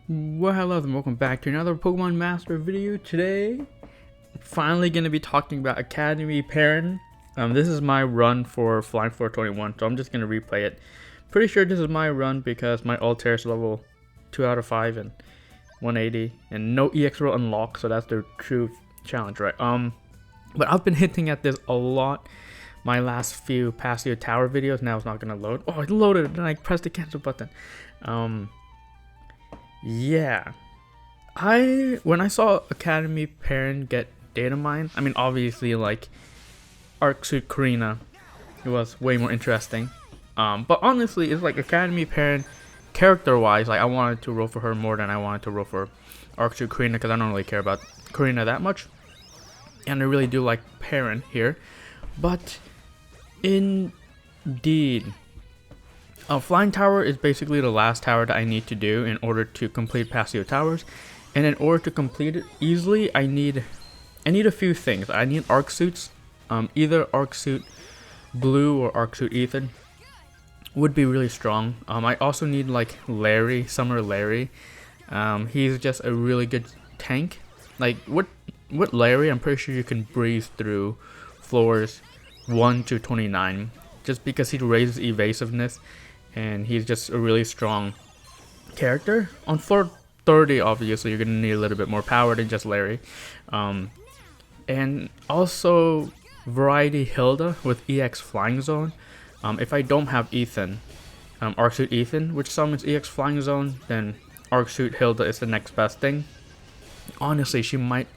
Well, hello and welcome back to another Pokemon Master video. Today, finally going to be talking about Academy Perrin. This is my run for Flying Floor 21, so I'm just going to replay it. Pretty sure this is my run because my Altair is level 2 out of 5 and 180, and no EX will unlock, so that's the true challenge, right? But I've been hinting at this a lot. My last few Pasio Tower videos. Now it's not going to load. Oh, it loaded, and I pressed the cancel button. Yeah, when I saw Academy Perrin get datemine, I mean obviously like Arc Suit Karina, it was way more interesting. But honestly, it's like Academy Perrin, character-wise, like I wanted to roll for her more than I wanted to roll for Arc Suit Karina because I don't really care about Karina that much, and I really do like Perrin here. But indeed. Flying Tower is basically the last tower that I need to do in order to complete Pasio Towers, and in order to complete it easily, I need a few things. I need Arc Suits, either Arc Suit Blue or Arc Suit Ethan would be really strong. I also need like Larry, Summer Larry. He's just a really good tank. Like with Larry, I'm pretty sure you can breeze through floors 1 to 29, just because he raises evasiveness. And he's just a really strong character. On floor 30, obviously, you're going to need a little bit more power than just Larry. And also, Variety Hilda with EX Flying Zone. If I don't have Ethan, Arc Suit Ethan, which summons EX Flying Zone, then Arc Suit Hilda is the next best thing. Honestly, she might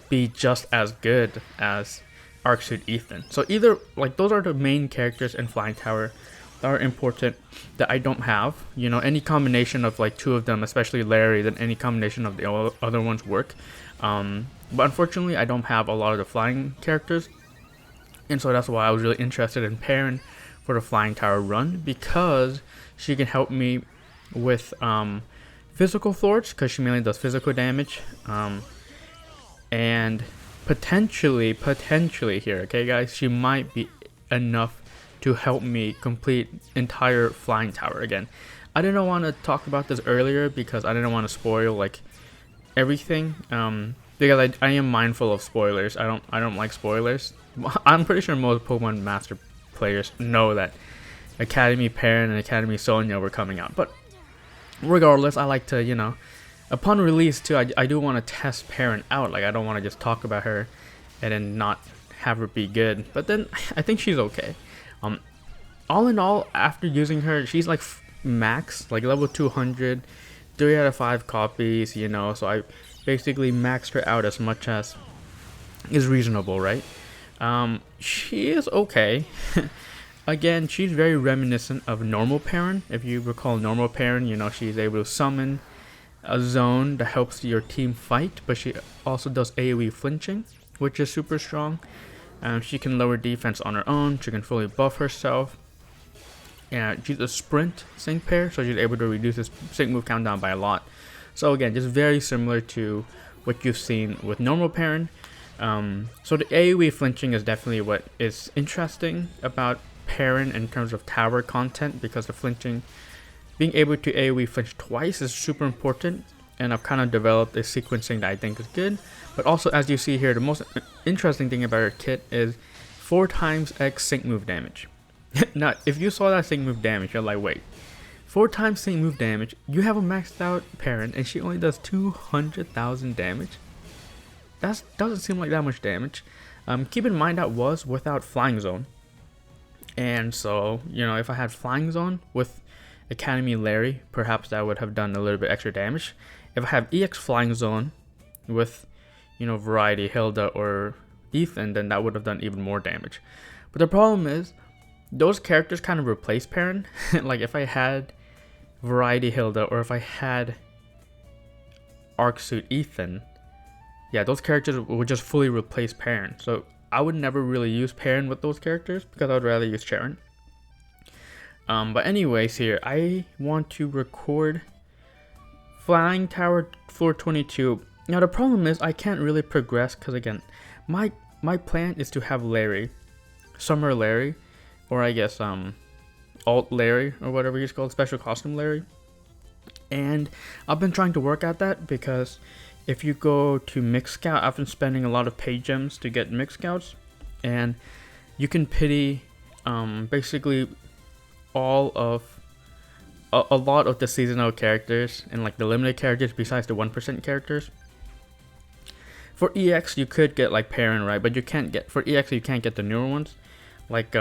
be just as good as Arc Suit Ethan. So either, like, those are the main characters in Flying Tower are important that I don't have. You know, any combination of like two of them, especially Larry, then any combination of the other ones work. But unfortunately, I don't have a lot of the flying characters, and so that's why I was really interested in Perrin for the Flying Tower run, because she can help me with physical floors, because she mainly does physical damage, and potentially here, okay guys, she might be enough to help me complete entire Flying Tower again. I didn't want to talk about this earlier because I didn't want to spoil like everything. Because I am mindful of spoilers. I don't like spoilers. I'm pretty sure most Pokemon Master players know that Academy Perrin and Academy Sonia were coming out. But regardless, I like to, you know, upon release too, I do want to test Perrin out. Like I don't want to just talk about her and then not have her be good. But then I think she's okay. All in all, after using her, she's like max, like level 200, 3 out of 5 copies, you know, so I basically maxed her out as much as is reasonable, right? She is okay. Again, she's very reminiscent of normal Perrin. If you recall normal Perrin, you know, she's able to summon a zone that helps your team fight, but she also does AoE flinching, which is super strong. She can lower defense on her own. She can fully buff herself. And she's a sprint sync pair, so she's able to reduce this sync move countdown by a lot. So again, just very similar to what you've seen with normal Perrin. So the AoE flinching is definitely what is interesting about Perrin in terms of tower content, because the flinching, being able to AoE flinch twice is super important. And I've kind of developed a sequencing that I think is good. But also, as you see here, the most interesting thing about her kit is 4 times X sync move damage. Now, if you saw that sync move damage, you're like, wait, 4 times sync move damage, you have a maxed out Perrin, and she only does 200,000 damage? That doesn't seem like that much damage. Keep in mind that was without Flying Zone. And so, you know, if I had Flying Zone with Academy Larry, perhaps that would have done a little bit extra damage. If I have EX Flying Zone with, you know, Variety Hilda or Ethan, then that would have done even more damage. But the problem is, those characters kind of replace Perrin. Like if I had Variety Hilda or if I had Arc Suit Ethan, yeah, those characters would just fully replace Perrin. So I would never really use Perrin with those characters because I would rather use Sharon. But anyways, here I want to record Flying Tower floor 22. Now the problem is I can't really progress because again, my plan is to have Larry, Summer Larry, or I guess Alt Larry or whatever he's called, Special Costume Larry, And I've been trying to work at that because if you go to Mix Scout, I've been spending a lot of pay gems to get Mix Scouts, and you can pity basically all of a lot of the seasonal characters and like the limited characters besides the 1% characters. For EX you could get like Perrin, right? But you can't get, for EX you can't get the newer ones. Like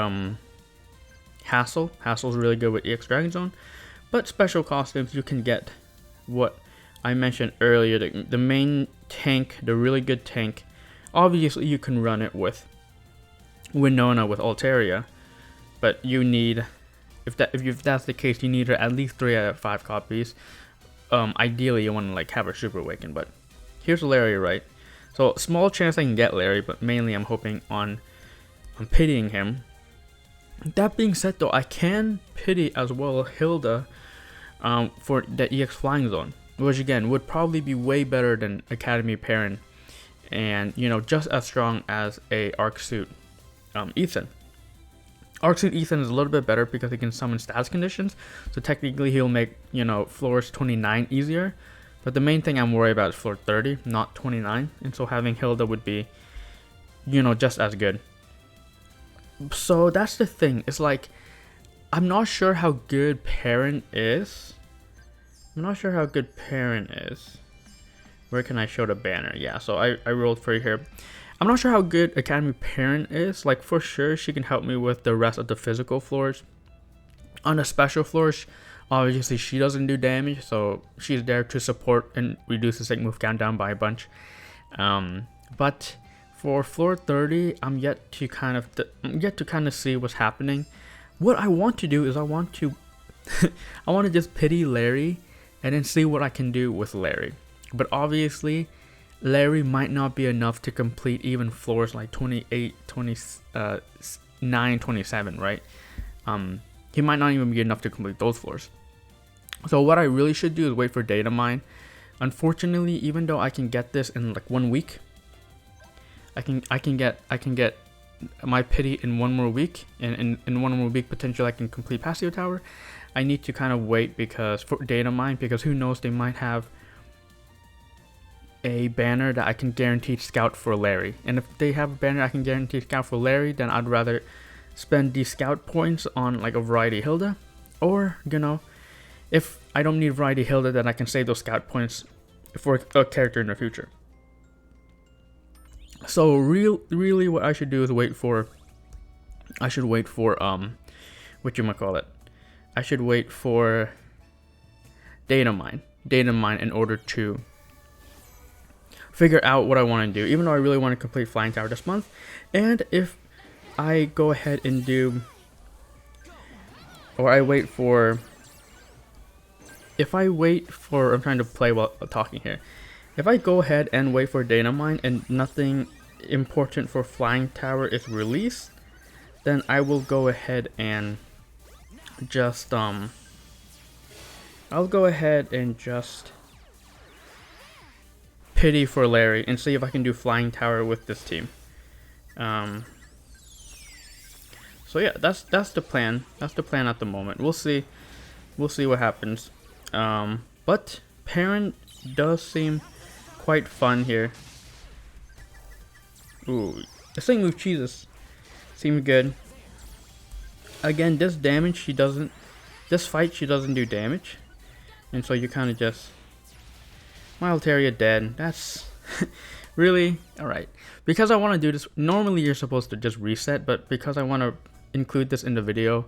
Hassel. Hassel's really good with EX Dragon Zone. But special costumes you can get what I mentioned earlier, the main tank, the really good tank. Obviously you can run it with Winona with Altaria, but you need, if that's the case, you need at least 3 out of 5 copies. Ideally you want to like have her super awaken, but here's Larry, right? So small chance I can get Larry, but mainly I'm hoping on pitying him. That being said though, I can pity as well Hilda for the EX Flying Zone, which again would probably be way better than Academy Perrin, and you know, just as strong as a Arc Suit Ethan. Arc Suit Ethan is a little bit better because he can summon status conditions, so technically he'll make, you know, floors 29 easier. But the main thing I'm worried about is floor 30, not 29, and so having Hilda would be, you know, just as good. So that's the thing. It's like, I'm not sure how good Perrin is. Where can I show the banner? Yeah, so I rolled for here. I'm not sure how good Academy Perrin is. Like, for sure she can help me with the rest of the physical floors. On the special floors, obviously she doesn't do damage, so she's there to support and reduce the sync move countdown by a bunch. But for floor 30, I'm yet to kind of see what's happening. What I want to do is I want to just pity Larry and then see what I can do with Larry. But obviously Larry might not be enough to complete even floors like 28, 29, 27, right? He might not even be enough to complete those floors. So what I really should do is wait for datemine. Unfortunately, even though I can get this in like 1 week, I can get my pity in 1 more week, and in 1 more week potentially I can complete Pasio Tower. I need to kind of wait because for datemine, because who knows, they might have a banner that I can guarantee scout for Larry. And if they have a banner I can guarantee scout for Larry, then I'd rather spend these scout points on like a variety Hilda, or you know, if I don't need variety Hilda, then I can save those scout points for a character in the future. So really what I should do is wait for whatchamacallit, I should wait for datemine in order to figure out what I want to do, even though I really want to complete Flying Tower this month. And if I go ahead and do, or I wait for, I'm trying to play while talking here. If I go ahead and wait for datemine and nothing important for Flying Tower is released, then I will go ahead and just I'll go ahead and just pity for Larry and see if I can do Flying Tower with this team. So yeah, that's the plan. That's the plan at the moment. We'll see what happens. But Perrin does seem quite fun here. Ooh, this thing with cheeses seems good. Again, this fight she doesn't do damage, and so you kind of just, my Altaria dead. That's really alright. Because I want to do this, normally you're supposed to just reset, but because I want to include this in the video,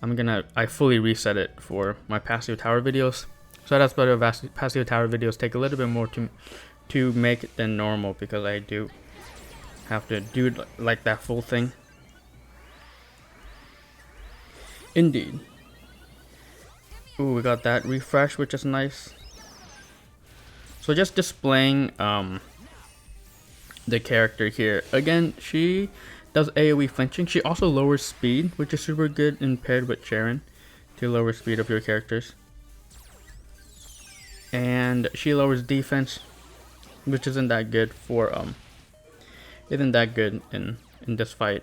I fully reset it for my Pasio Tower videos. So that's better. Pasio Tower videos take a little bit more to make it than normal, because I do have to do like that full thing. Indeed. Ooh, we got that refresh, which is nice. So just displaying the character here. Again, she does AoE flinching. She also lowers speed, which is super good in paired with Sharon to lower speed of your characters. And she lowers defense, which isn't that good for isn't that good in this fight,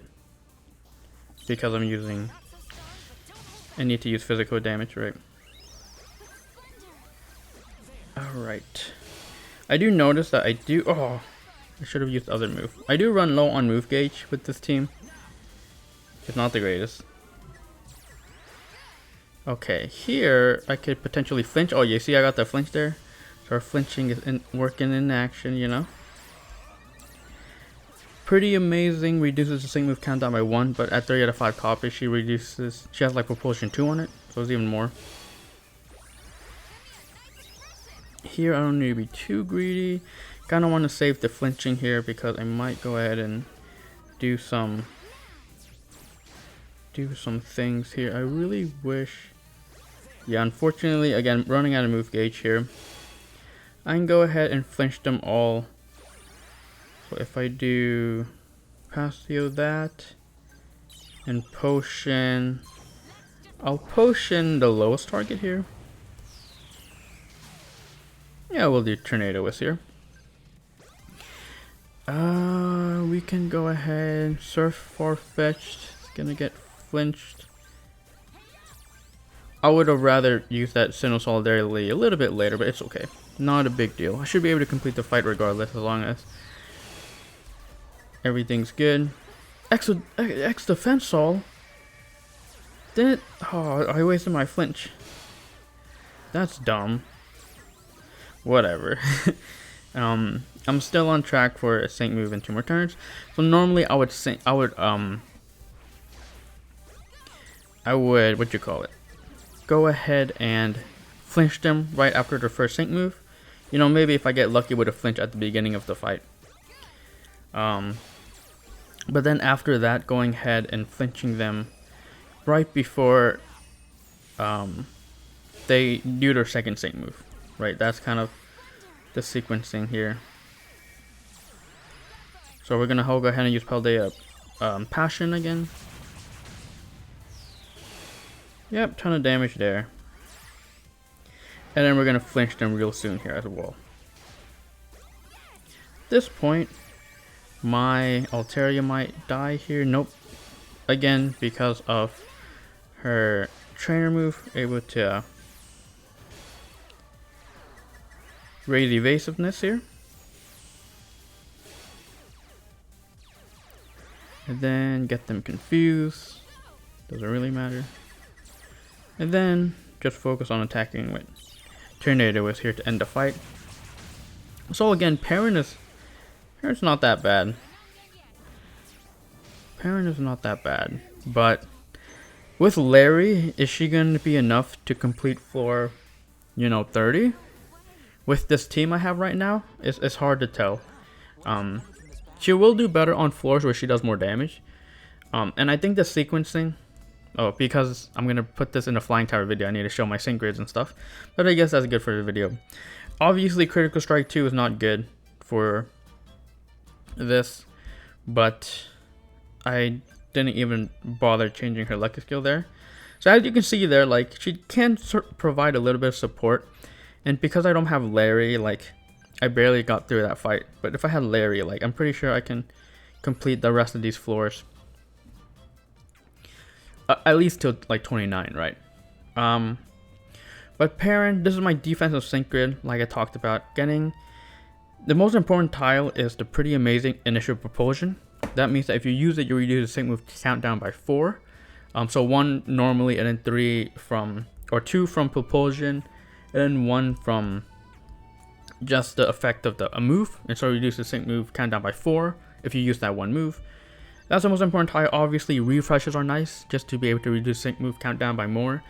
because I need to use physical damage, right? Alright. I do notice that I should have used the other move. I do run low on move gauge with this team. It's not the greatest. Okay, here I could potentially flinch. Oh, you see I got the flinch there? So our flinching is working in action, you know? Pretty amazing. Reduces the sync move countdown by 1, but at 3 out of 5 copies, she has like propulsion 2 on it, so it's even more. Here I don't need to be too greedy. Kind of want to save the flinching here because I might go ahead and do some things here. I really wish. Yeah, unfortunately, again, running out of move gauge here. I can go ahead and flinch them all. So if I do Pasio that and potion, I'll potion the lowest target here. Yeah, we'll do Tornado Whisk here. We can go ahead. Surf far-fetched. It's gonna get flinched. I would have rather used that Sinnoh Solidarity a little bit later, but it's okay. Not a big deal. I should be able to complete the fight regardless, as long as everything's good. X defense Sol. Didn't. Oh, I wasted my flinch. That's dumb. Whatever. I'm still on track for a sync move in 2 more turns. So normally I would what you call it? Go ahead and flinch them right after their first sync move. You know, maybe if I get lucky with a flinch at the beginning of the fight. But then after that, going ahead and flinching them right before they do their second sync move. Right, that's kind of the sequencing here. So we're gonna go ahead and use Paldea Passion again. Yep, ton of damage there. And then we're gonna flinch them real soon here as well. At this point, my Altaria might die here. Nope. Again, because of her trainer move, able to raise evasiveness here. And then get them confused. Doesn't really matter. And then just focus on attacking with Tornado Whisk here to end the fight. So again, Perrin's not that bad. Perrin is not that bad. But with Larry, is she going to be enough to complete floor, 30? With this team I have right now, it's hard to tell. She will do better on floors where she does more damage. And I think the sequencing... Oh, because I'm going to put this in a Flying Tower video, I need to show my sync grids and stuff. But I guess that's good for the video. Obviously, Critical Strike 2 is not good for this. But I didn't even bother changing her lucky skill there. So as you can see there, like, she can provide a little bit of support. And because I don't have Larry, like, I barely got through that fight. But if I had Larry, like, I'm pretty sure I can complete the rest of these floors. At least till, like, 29, right? But Perrin, this is my defensive sync grid, like I talked about. Getting the most important tile is the pretty amazing initial propulsion. That means that if you use it, you reduce the sync move countdown by 4. So 1 normally, and then 2 from propulsion, and then 1 from just the effect of a move. And so reduce the sync move countdown by 4 if you use that 1 move. That's the most important tile. Obviously, refreshes are nice, just to be able to reduce sync move countdown by more.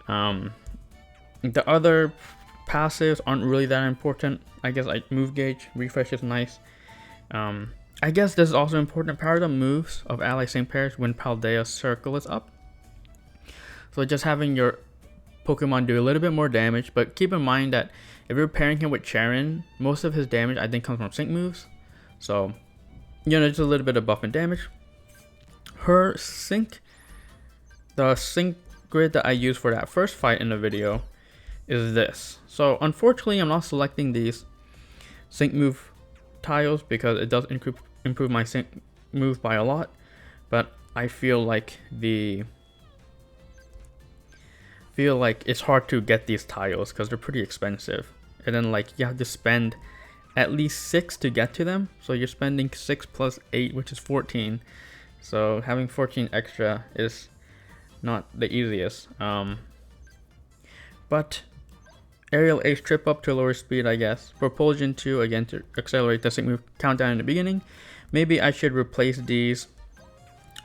The other passives aren't really that important. I guess like move gauge, refresh is nice. I guess this is also important. Power the moves of ally sync pairs when Paldea's circle is up. So just having your Pokemon do a little bit more damage, but keep in mind that if you're pairing him with Charon, most of his damage I think comes from sync moves. So, just a little bit of buff and damage. Her sync, the sync grid that I used for that first fight in the video is this. So unfortunately, I'm not selecting these sync move tiles because it does improve my sync move by a lot. But I feel like it's hard to get these tiles because they're pretty expensive. and then like you have to spend at least 6 to get to them. So you're spending 6 plus 8, which is 14. So having 14 extra is not the easiest. But Aerial Ace Trip Up to lower speed, I guess. Propulsion 2, again, to accelerate the sync move countdown in the beginning. Maybe I should replace these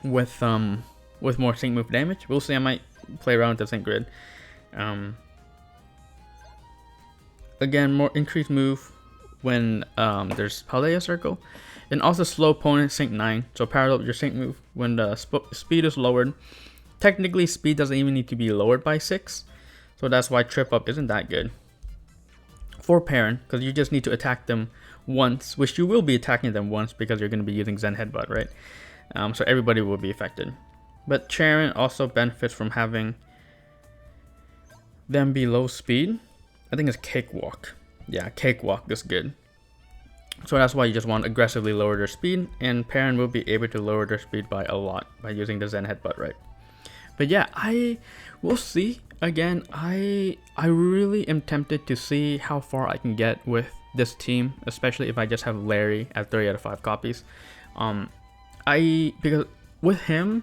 with more sync move damage. We'll see. I might play around with the sync grid. Again, more increased move when there's Paldea Circle. And also slow opponent sync 9. So parallel with your sync move when the speed is lowered. Technically, speed doesn't even need to be lowered by 6. So that's why Trip Up isn't that good. For Perrin, because you just need to attack them once, which you will be attacking them once because you're going to be using Zen Headbutt, right? So everybody will be affected. But Charon also benefits from having them be low speed. I think it's Cakewalk. Yeah, Cakewalk is good. So that's why you just want to aggressively lower their speed, and Perrin will be able to lower their speed by a lot by using the Zen Headbutt, right? But yeah, I will see. Again, I really am tempted to see how far I can get with this team, especially if I just have Larry at 3 out of 5 copies. Because with him,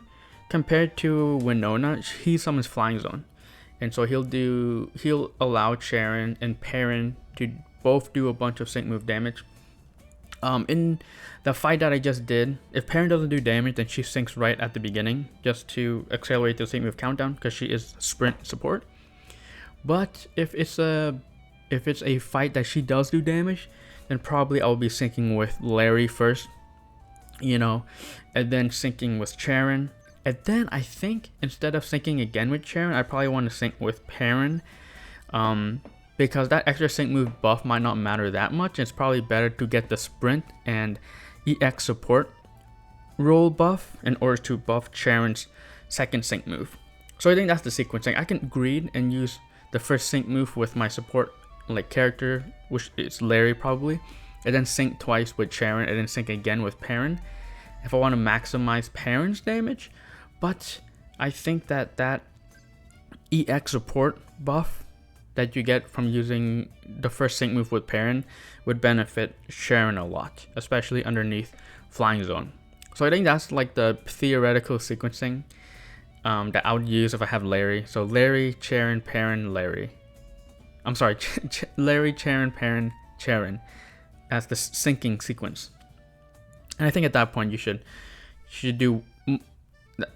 compared to Winona, he summons Flying Zone. And so he'll allow Sharon and Perrin to both do a bunch of sync move damage. In the fight that I just did, if Perrin doesn't do damage, then she syncs right at the beginning just to accelerate the sync move countdown because she is sprint support. But if it's a fight that she does do damage, then probably I'll be syncing with Larry first, you know, and then syncing with Sharon. And then I think instead of syncing again with Sharon, I probably want to sync with Perrin. Because that extra sync move buff might not matter that much. It's probably better to get the sprint and EX support roll buff in order to buff Sharon's second sync move. So I think that's the sequencing. I can greed and use the first sync move with my support like character, which is Larry probably, and then sync twice with Sharon and then sync again with Perrin if I want to maximize Perrin's damage. But I think that EX support buff that you get from using the first sync move with Perrin would benefit Sharon a lot, especially underneath Flying Zone. So I think that's like the theoretical sequencing that I would use if I have Larry. So Larry, Sharon, Perrin, Larry. I'm sorry, Larry, Sharon, Perrin, Sharon as the syncing sequence. And I think at that point you should do.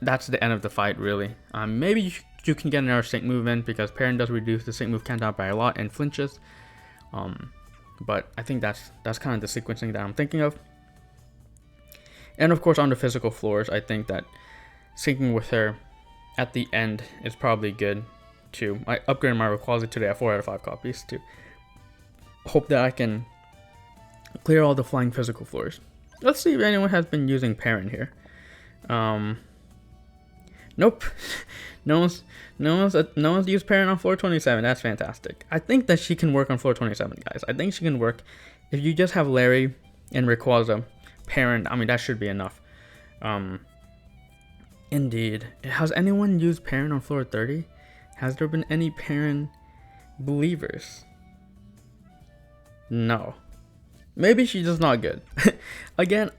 That's the end of the fight, really. Maybe you can get another sync move in because Perrin does reduce the sync move countdown by a lot and flinches. But I think that's kind of the sequencing that I'm thinking of. And of course on the physical floors, I think that syncing with her at the end is probably good too. I upgraded my Rayquaza today at 4 out of 5 copies to hope that I can clear all the flying physical floors. Let's see if anyone has been using Perrin here. Nope. No one's used Perrin on floor 27. That's fantastic. I think that she can work on floor 27, guys. I think she can work. If you just have Larry and Rayquaza, Perrin, I mean, that should be enough. Indeed. Has anyone used Perrin on floor 30? Has there been any Perrin believers? No. Maybe she's just not good. Again,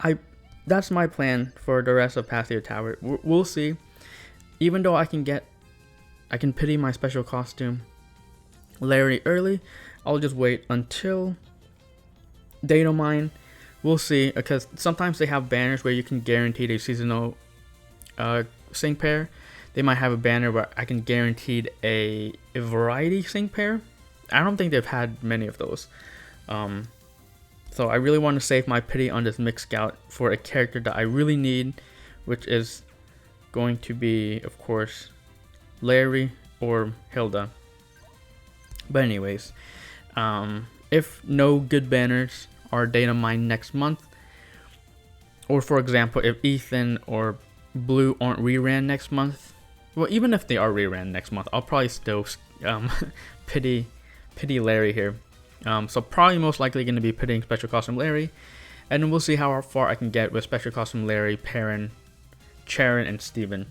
that's my plan for the rest of Pasio Tower. We'll see. Even though I can pity my special costume Larry early, I'll just wait until datemine. We'll see, because sometimes they have banners where you can guarantee a seasonal sync pair. They might have a banner where I can guarantee a variety sync pair. I don't think they've had many of those. So I really want to save my pity on this Mix Scout for a character that I really need, which is going to be, of course, Larry or Hilda. But anyways, if no good banners are datemine next month, or for example, if Ethan or Blue aren't reran next month, well, even if they are reran next month, I'll probably still pity Larry here. So probably most likely going to be pitying Special Costume Larry, and then we'll see how far I can get with Special Costume Larry, Perrin, Charon, and Steven.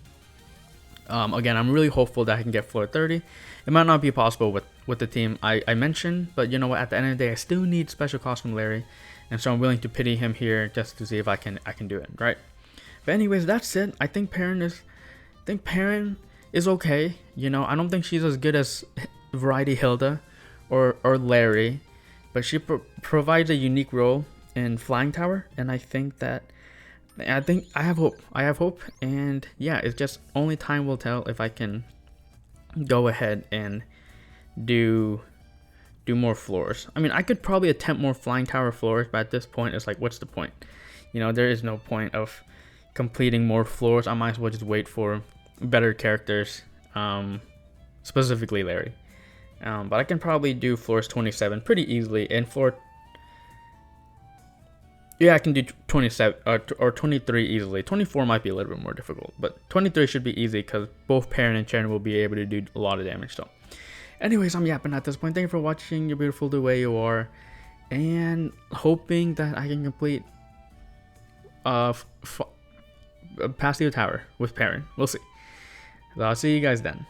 Again, I'm really hopeful that I can get floor 30. It might not be possible with the team I mentioned, but you know what? At the end of the day, I still need special cost from Larry, and so I'm willing to pity him here just to see if I can do it, right? But anyways, that's it. I think Perrin is okay. You know, I don't think she's as good as Variety Hilda or Larry, but she provides a unique role in Flying Tower, and I think I have hope. And yeah, it's just only time will tell if I can go ahead and do more floors. I mean, I could probably attempt more Flying Tower floors, but at this point, it's like, what's the point? You know, there is no point of completing more floors. I might as well just wait for better characters, specifically Larry. But I can probably do floors 27 pretty easily, and yeah, I can do 27 or 23 easily. 24 might be a little bit more difficult, but 23 should be easy because both Perrin and Sharon will be able to do a lot of damage. So, anyways, I'm yapping at this point. Thank you for watching. You're beautiful the way you are, and hoping that I can complete Pasio Tower with Perrin. We'll see. So I'll see you guys then.